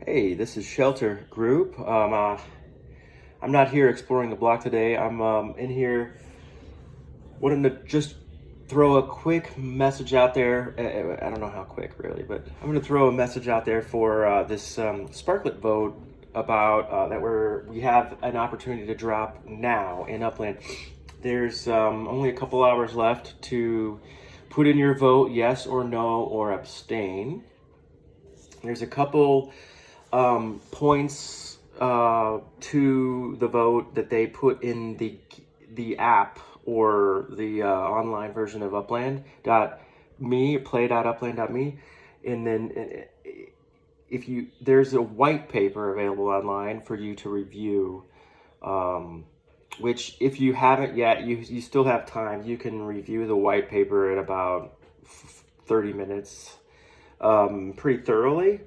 Hey, this is Shelter Group. I'm not here exploring the block today. I'm in here wanting to just throw a quick message out there. I don't know how quick, really, but I'm going to throw a message out there for this Sparklet vote about that we have an opportunity to drop now in Upland. There's only a couple hours left to put in your vote, yes or no or abstain. There's a couple points to the vote that they put in the app or the online version of Upland.me, play.upland.me, and then if you there's a white paper available online for you to review, which if you haven't yet, you still have time. You can review the white paper in about 30 minutes pretty thoroughly.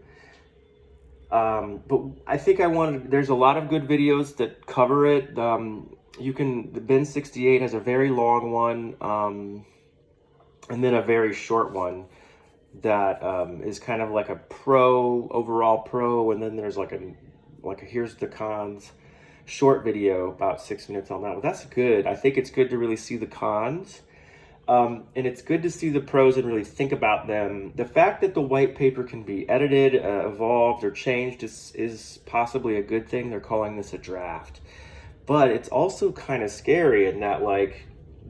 But I think there's a lot of good videos that cover it. The Ben 68 has a very long one, and then a very short one that is kind of like a overall pro, and then there's like a here's the cons short video about 6 minutes on that. Well, that's good. I think it's good to really see the cons. And it's good to see the pros and really think about them. The fact that the white paper can be edited, evolved, or changed is possibly a good thing. They're calling this a draft. But it's also kind of scary in that, like,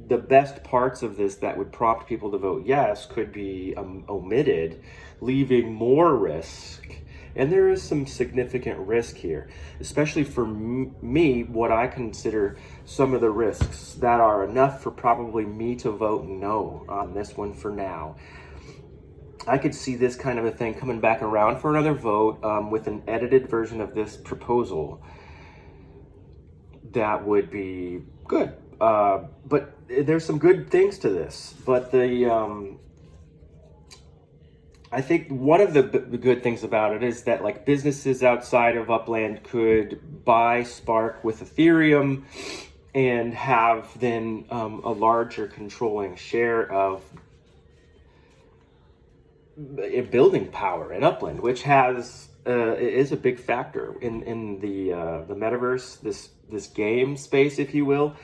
the best parts of this that would prompt people to vote yes could be omitted, leaving more risk. And there is some significant risk here, especially for me, what I consider some of the risks that are enough for probably me to vote no on this one for now. I could see this kind of a thing coming back around for another vote with an edited version of this proposal. That would be good. But there's some good things to this. But I think one of the good things about it is that, like, businesses outside of Upland could buy Spark with Ethereum and have then a larger controlling share of building power in Upland, which is a big factor in the metaverse, this game space, if you will.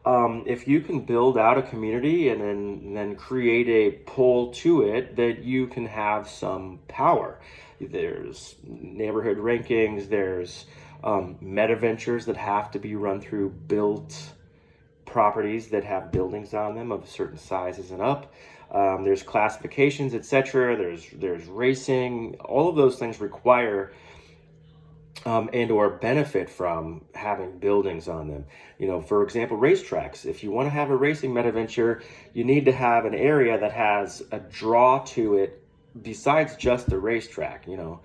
If you can build out a community and then create a pull to it, that you can have some power. There's neighborhood rankings, there's meta ventures that have to be run through built properties that have buildings on them of certain sizes and up. There's classifications, etc. There's racing. All of those things require and or benefit from having buildings on them. You know, for example, racetracks. If you want to have a racing meta venture, you need to have an area that has a draw to it besides just the racetrack. You know,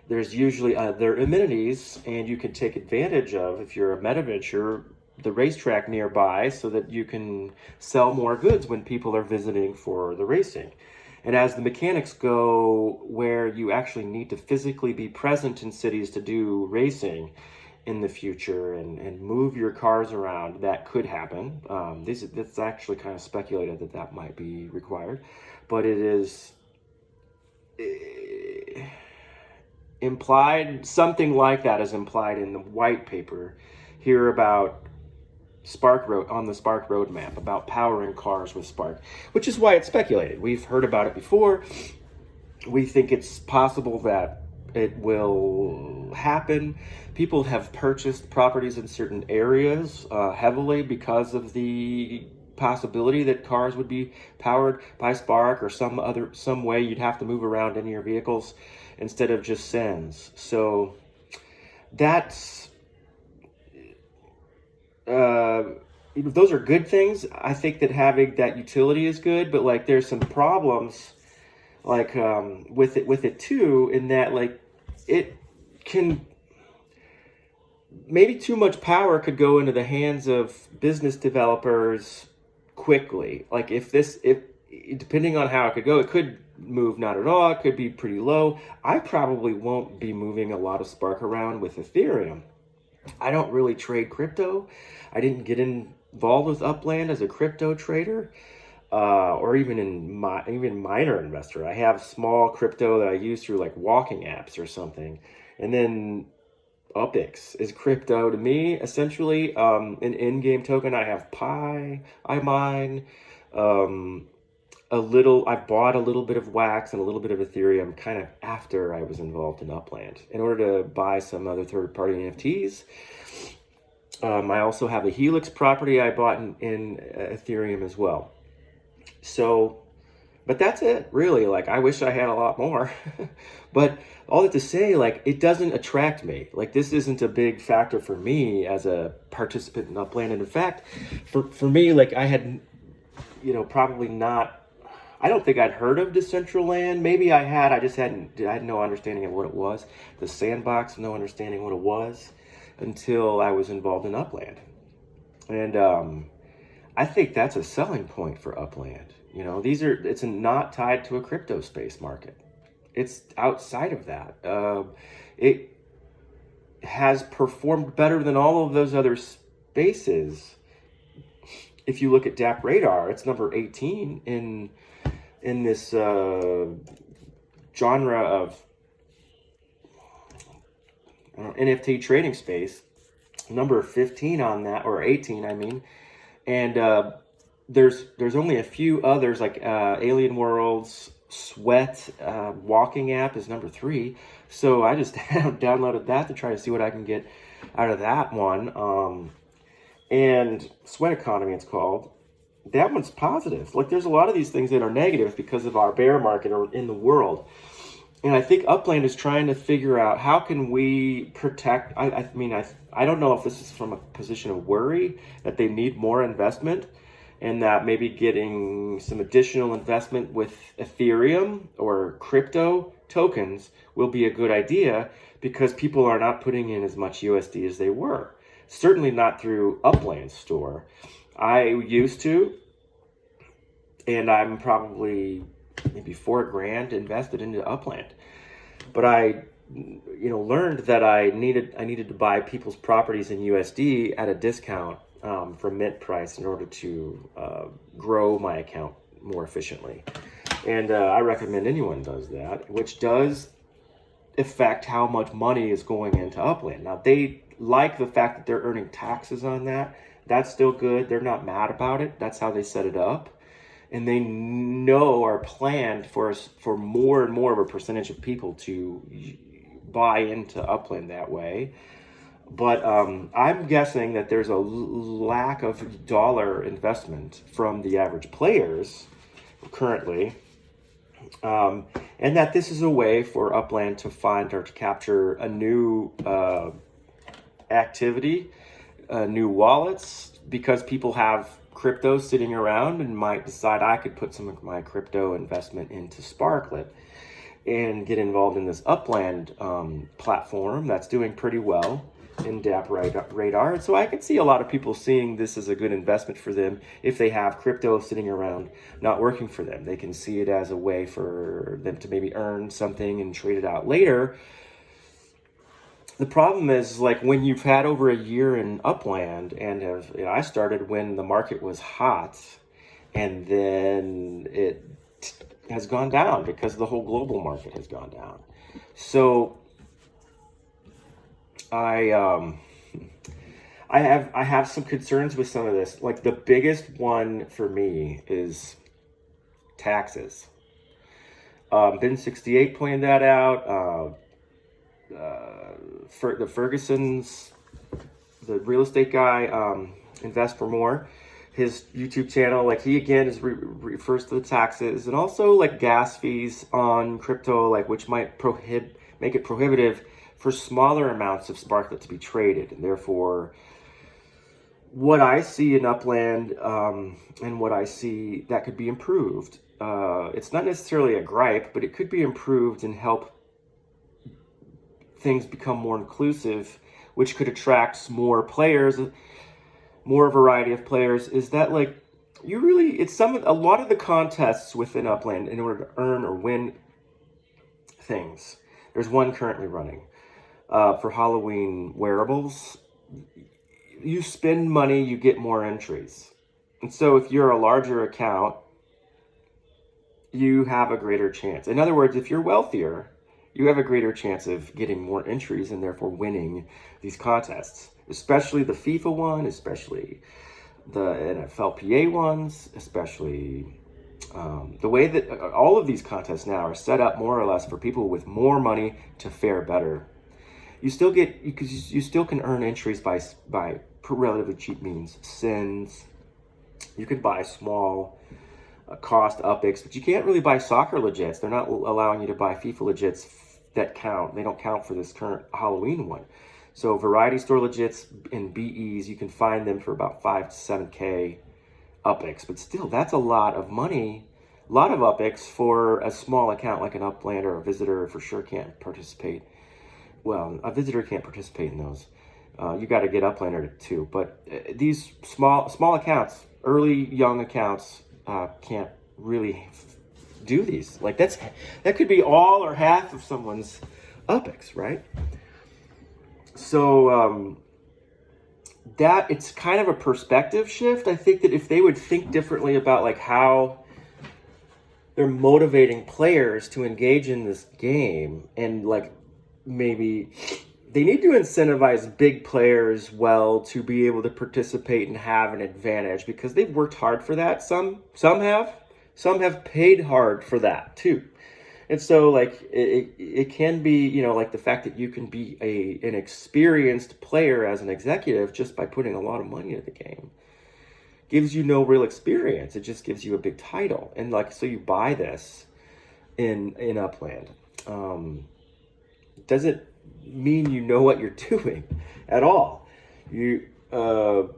there's usually there are amenities, and you can take advantage of, if you're a meta venture, the racetrack nearby, so that you can sell more goods when people are visiting for the racing. And as the mechanics go, where you actually need to physically be present in cities to do racing in the future and move your cars around, that could happen. It's actually kind of speculated that might be required, but it is implied, something like that is implied in the white paper here about on the Spark roadmap, about powering cars with Spark, which is why it's speculated. We've heard about it before. We think it's possible that it will happen. People have purchased properties in certain areas heavily because of the possibility that cars would be powered by Spark or some way you'd have to move around in your vehicles instead of just sends. So that's those are good things. I think that having that utility is good, but, like, there's some problems, like, with it too, in that, like, it can, maybe too much power could go into the hands of business developers quickly. Like, if depending on how it could go, it could move not at all, it could be pretty low. I probably won't be moving a lot of Spark around with Ethereum. I don't really trade crypto. I didn't get involved with Upland as a crypto trader. or even even minor investor. I have small crypto that I use through like walking apps or something, and then UpX is crypto to me, essentially. An in-game token. I have Pi, I mine, um, I bought a little bit of Wax and a little bit of Ethereum kind of after I was involved in Upland in order to buy some other third-party NFTs. I also have a Helix property I bought in Ethereum as well. So, but that's it, really. Like, I wish I had a lot more. But all that to say, like, it doesn't attract me. Like, this isn't a big factor for me as a participant in Upland. And in fact, for me, like, I had, probably not, I don't think I'd heard of Decentraland. Maybe I had, I had no understanding of what it was. The Sandbox, no understanding what it was until I was involved in Upland. And I think that's a selling point for Upland. It's not tied to a crypto space market. It's outside of that. It has performed better than all of those other spaces. If you look at DApp Radar, it's number 18 in this genre of NFT trading space. Number 15 on that, or 18, I mean. And there's only a few others, like Alien Worlds, Sweat, Walking App is number 3. So I just downloaded that to try to see what I can get out of that one. And Sweat Economy, it's called. That one's positive. Like, there's a lot of these things that are negative because of our bear market in the world. And I think Upland is trying to figure out how can we protect. I mean, I don't know if this is from a position of worry that they need more investment, and that maybe getting some additional investment with Ethereum or crypto tokens will be a good idea because people are not putting in as much USD as they were. Certainly not through Upland's store. I used to, and I'm probably maybe $4,000 invested into Upland. But I, learned that I needed to buy people's properties in USD at a discount from mint price in order to grow my account more efficiently. And I recommend anyone does that, which does affect how much money is going into Upland. Now, they like the fact that they're earning taxes on that. That's still good. They're not mad about it. That's how they set it up. And they know or planned for more and more of a percentage of people to buy into Upland that way. But I'm guessing that there's a lack of dollar investment from the average players currently. And that this is a way for Upland to find or to capture a new activity, new wallets, because people have crypto sitting around and might decide I could put some of my crypto investment into Sparklet and get involved in this Upland platform that's doing pretty well in DApp Radar. And so I can see a lot of people seeing this as a good investment for them if they have crypto sitting around not working for them. They can see it as a way for them to maybe earn something and trade it out later. The problem is, like, when you've had over a year in Upland and I started when the market was hot, and then it has gone down because the whole global market has gone down. So I have some concerns with some of this. Like, the biggest one for me is taxes. Ben68 pointed that out. For the Ferguson's, the real estate guy, Invest for More, his YouTube channel, like, he again refers to the taxes and also like gas fees on crypto, like, which might make it prohibitive for smaller amounts of Sparklet to be traded. And therefore, what I see in Upland and what I see that could be improved, it's not necessarily a gripe, but it could be improved and help things become more inclusive, which could attract more players, more variety of players, is that, like, a lot of the contests within Upland in order to earn or win things. There's one currently running for Halloween wearables. You spend money, you get more entries. And so if you're a larger account you have a greater chance. In other words, if you're wealthier, you have a greater chance of getting more entries and therefore winning these contests, especially the FIFA one, especially the NFLPA ones, especially the way that all of these contests now are set up more or less for people with more money to fare better. You still can earn entries by relatively cheap means, sins. You can buy small cost UPICs, but you can't really buy soccer legits. They're not allowing you to buy FIFA legits that count. They don't count for this current Halloween one. So variety store legits and BEs, you can find them for about 5 to 7K UPICs, but still, that's a lot of money, a lot of UPICs for a small account like an Upland or a visitor for sure can't participate. Well, a visitor can't participate in those. You got to get Uplander too, but these small accounts, early young accounts, can't really do these. Like that could be all or half of someone's UPICs, right? So that it's kind of a perspective shift. I think that if they would think differently about like how they're motivating players to engage in this game, and like maybe they need to incentivize big players well to be able to participate and have an advantage because they've worked hard for that. Some have paid hard for that too. And so like it can be, you know, like the fact that you can be an experienced player as an executive just by putting a lot of money into the game gives you no real experience. It just gives you a big title. And like, so you buy this in Upland. Doesn't mean you know what you're doing at all. That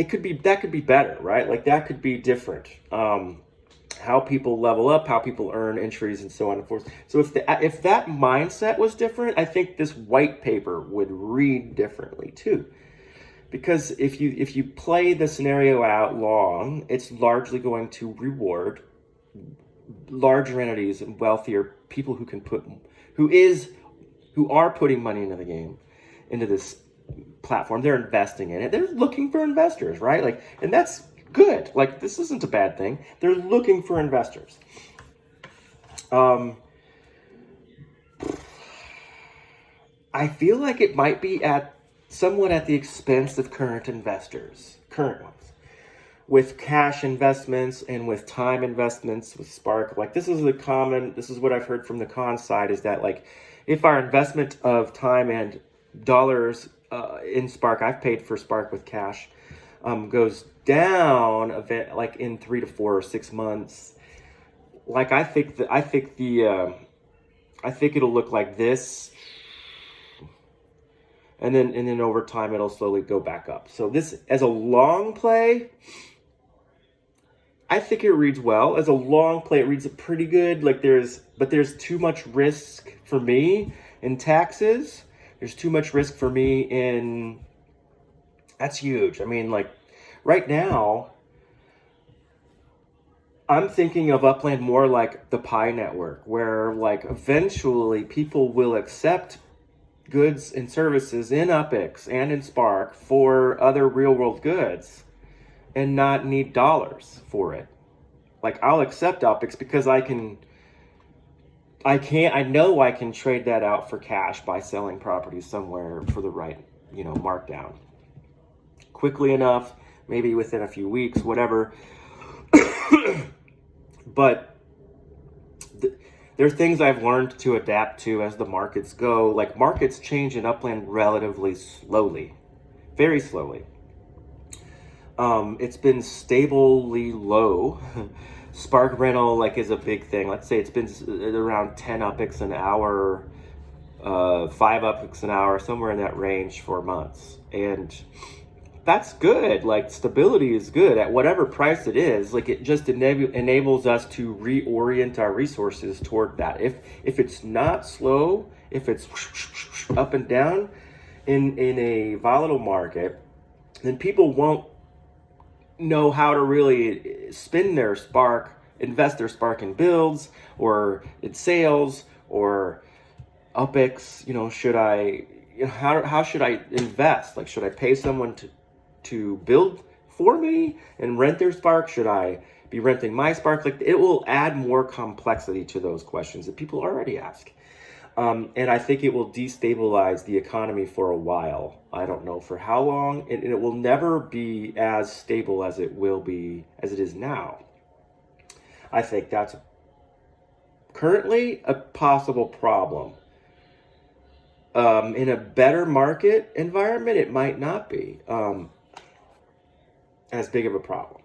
could be better, right? Like that could be different. How people level up, how people earn entries, and so on and forth. So if that mindset was different, I think this white paper would read differently too. Because if you play the scenario out long, it's largely going to reward larger entities and wealthier people who are putting money into the game, into this platform. They're investing in it. They're looking for investors, right? Like, and that's good. Like, this isn't a bad thing. They're looking for investors. I feel like it might be somewhat at the expense of current ones, with cash investments and with time investments with Spark. Like this is what I've heard from the con side is that like, if our investment of time and dollars in Spark, I've paid for Spark with cash, goes down like in 3 to 4 or 6 months. Like I think it'll look like this, and then over time it'll slowly go back up. So this as a long play, I think it reads well. As a long play, it reads pretty good. Like there's too much risk for me in taxes. There's too much risk for me in. That's huge. I mean, like right now, I'm thinking of Upland more like the Pi network, where like eventually people will accept goods and services in UPIX and in Spark for other real world goods and not need dollars for it. Like I'll accept UPIX because I know I can trade that out for cash by selling properties somewhere for the right, markdown. Quickly enough, maybe within a few weeks, whatever. But there are things I've learned to adapt to as the markets go. Like markets change in Upland relatively slowly, very slowly. It's been stably low. Spark rental is a big thing. Let's say it's been around 10 UPIX an hour, 5 UPIX an hour, somewhere in that range for months. And that's good. Like stability is good at whatever price it is. Like it just enables us to reorient our resources toward that. If it's not slow, if it's up and down in a volatile market, then people won't know how to really spin their Spark, invest their Spark in builds or in sales or UPIX. How should I invest? Like, should I pay someone to build for me and rent their Spark? Should I be renting my Spark? Like, it will add more complexity to those questions that people already ask. And I think it will destabilize the economy for a while. I don't know for how long, and it will never be as stable as it will be, as it is now. I think that's currently a possible problem. In a better market environment, it might not be as big of a problem.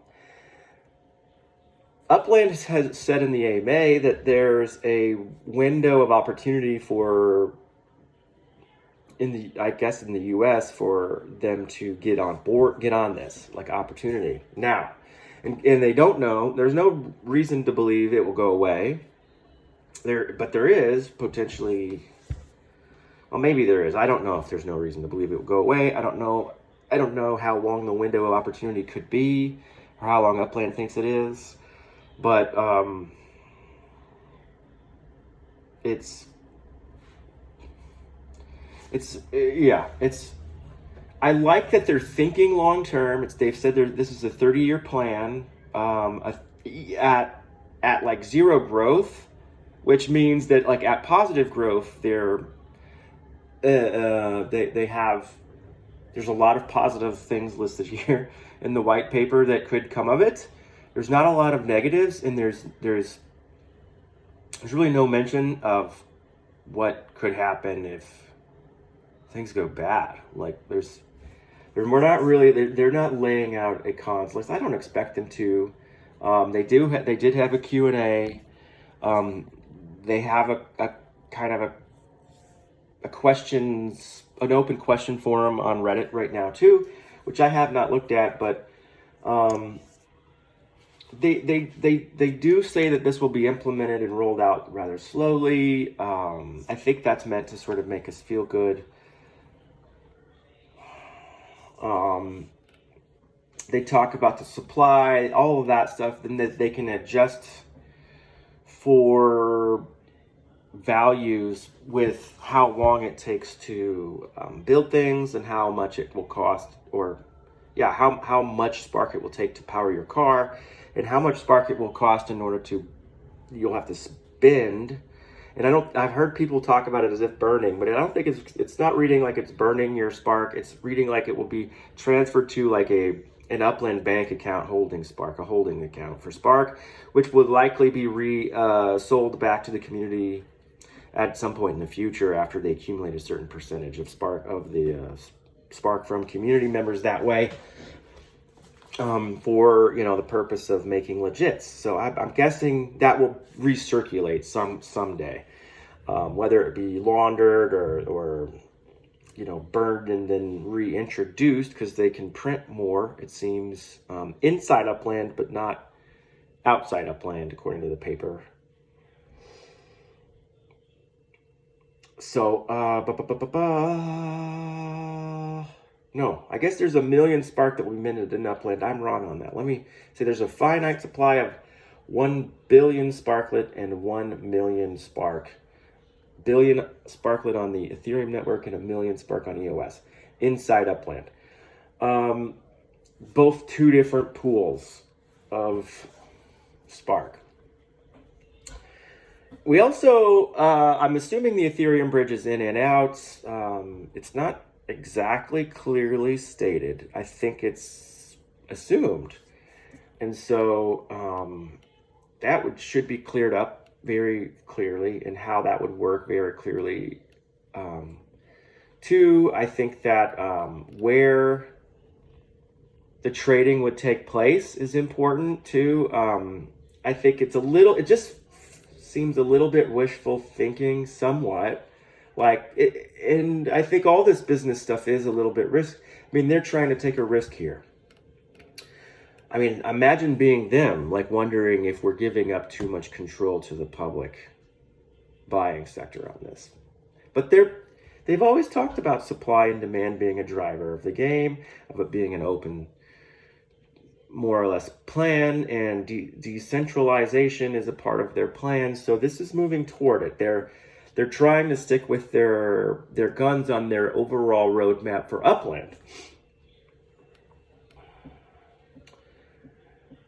Upland has said in the AMA that there's a window of opportunity for, in the US, for them to get on board, get on this, like, opportunity now. And they don't know, there's no reason to believe it will go away. But there is potentially, well, maybe there is. I don't know if there's no reason to believe it will go away. I don't know how long the window of opportunity could be, or how long Upland thinks it is. But it's I like that they're thinking long term. They've said this is a 30-year plan at like zero growth, which means that, like, at positive growth, they have, there's a lot of positive things listed here in the white paper that could come of it. There's not a lot of negatives, and there's really no mention of what could happen if things go bad. Like, they're not laying out a cons list. I don't expect them to. They did have a Q&A. They have a kind of an open question forum on Reddit right now too, which I have not looked at, but they do say that this will be implemented and rolled out rather slowly. I think that's meant to sort of make us feel good. They talk about the supply, all of that stuff, and that they can adjust for values with how long it takes to build things and how much it will cost, or how much spark it will take to power your car, and how much spark it will cost in order to, you'll have to spend. And I've heard people talk about it as if burning, but I don't think it's not reading like it's burning your spark. It's reading like it will be transferred to like an Upland bank account holding spark, a holding account for spark, which would likely be sold back to the community at some point in the future after they accumulate a certain percentage of spark, of the spark from community members that way, for the purpose of making legits. So I'm guessing that will recirculate someday, whether it be laundered or burned and then reintroduced, because they can print more, it seems, inside Upland, but not outside Upland, according to the paper. So, no, I guess there's 1 million spark that we minted in Upland. I'm wrong on that. Let me say there's a finite supply of 1 billion sparklet and 1 million spark. Billion sparklet on the Ethereum network and 1 million spark on EOS inside Upland. Both two different pools of spark. We also, I'm assuming the Ethereum bridge is in and out. It's not exactly clearly stated. I think it's assumed. And so that should be cleared up very clearly, and how that would work very clearly. Two, I think that where the trading would take place is important too. I think it just seems a little bit wishful thinking, somewhat. And I think all this business stuff is a little bit risk. I mean, they're trying to take a risk here. I mean, imagine being them, wondering if we're giving up too much control to the public buying sector on this. But they've always talked about supply and demand being a driver of the game, of it being an open, more or less, plan, and decentralization is a part of their plan. So this is moving toward it. They're trying to stick with their guns on their overall roadmap for Upland.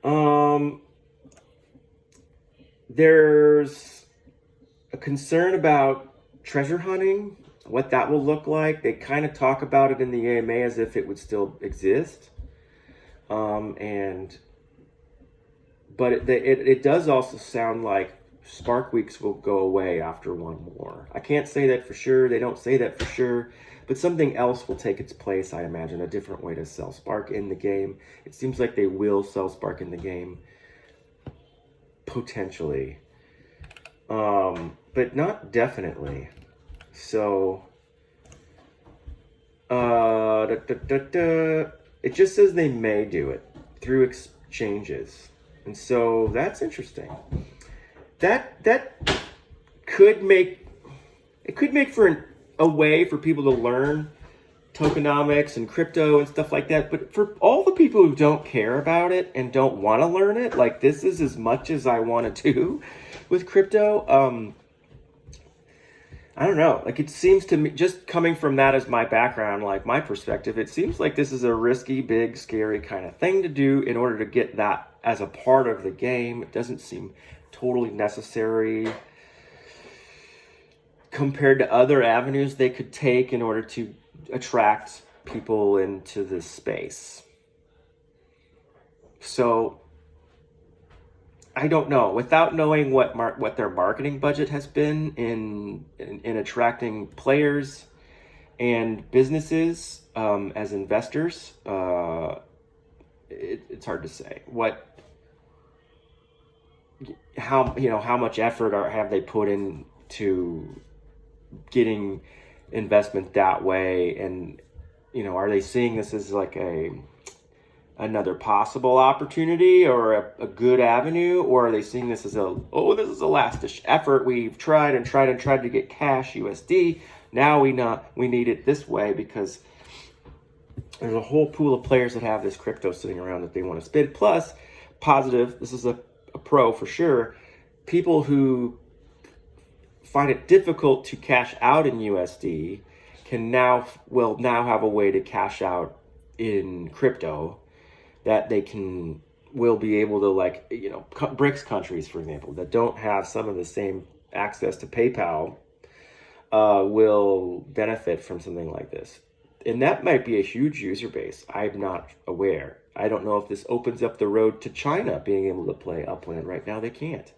Um, there's a concern about treasure hunting, what that will look like. They kind of talk about it in the AMA as if it would still exist. And but it does also sound like Spark Weeks will go away after one more. I can't say that for sure. They don't say that for sure, but something else will take its place, I imagine, a different way to sell Spark in the game. It seems like they will sell Spark in the game, potentially, but not definitely. So, it just says they may do it through exchanges. And so that's interesting. That could make for a way for people to learn tokenomics and crypto and stuff like that. But for all the people who don't care about it and don't want to learn it, like this is as much as I want to do with crypto. I don't know. Like it seems to me, just coming from that as my background, like my perspective, it seems like this is a risky, big, scary kind of thing to do in order to get that as a part of the game. It doesn't seem totally necessary compared to other avenues they could take in order to attract people into this space. So I don't know. Without knowing what their marketing budget has been in attracting players and businesses as investors, it's hard to say how much effort have they put into getting investment that way, and are they seeing this as like another possible opportunity or a good avenue, or are they seeing this as this is a last-ditch effort, we've tried to get cash USD, now we need it this way because there's a whole pool of players that have this crypto sitting around that they want to spend. Plus, positive, this is a pro for sure, people who find it difficult to cash out in USD will now have a way to cash out in crypto that will be able to, BRICS countries, for example, that don't have some of the same access to PayPal will benefit from something like this. And that might be a huge user base. I'm not aware. I don't know if this opens up the road to China being able to play Upland. Right now they can't.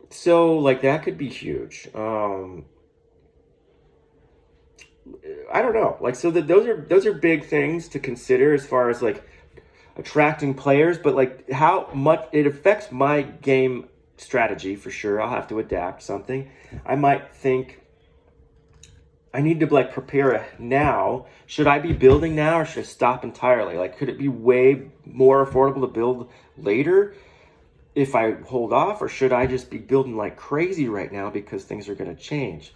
So that could be huge. I don't know. So those are big things to consider as far as attracting players, but how much it affects my game strategy for sure. I'll have to adapt something. I might think I need to prepare now. Should I be building now or should I stop entirely? Could it be way more affordable to build later if I hold off, or should I just be building like crazy right now because things are going to change?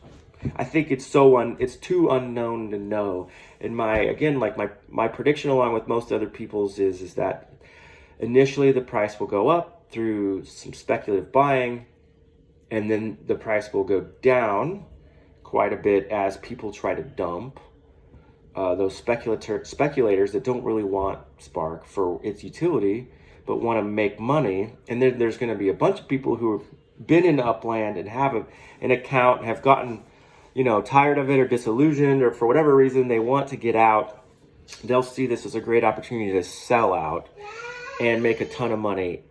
I think it's too unknown to know. And my prediction, along with most other people's, is that initially the price will go up through some speculative buying, and then the price will go down quite a bit as people try to dump those speculators that don't really want Spark for its utility, but want to make money. And then there's going to be a bunch of people who have been in Upland and have an account, have gotten tired of it or disillusioned, or for whatever reason they want to get out. They'll see this as a great opportunity to sell out and make a ton of money,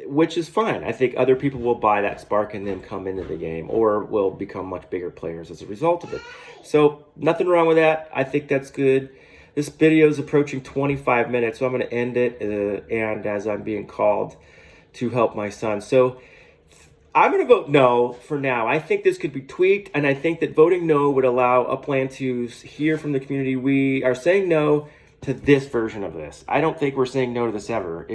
which is fine. I think other people will buy that Spark and then come into the game, or will become much bigger players as a result of it. So nothing wrong with that. I think that's good. This video is approaching 25 minutes, so I'm going to end it, and as I'm being called to help my son. So I'm going to vote no for now. I think this could be tweaked, and I think that voting no would allow Upland to hear from the community. We are saying no to this version of this. I don't think we're saying no to this ever.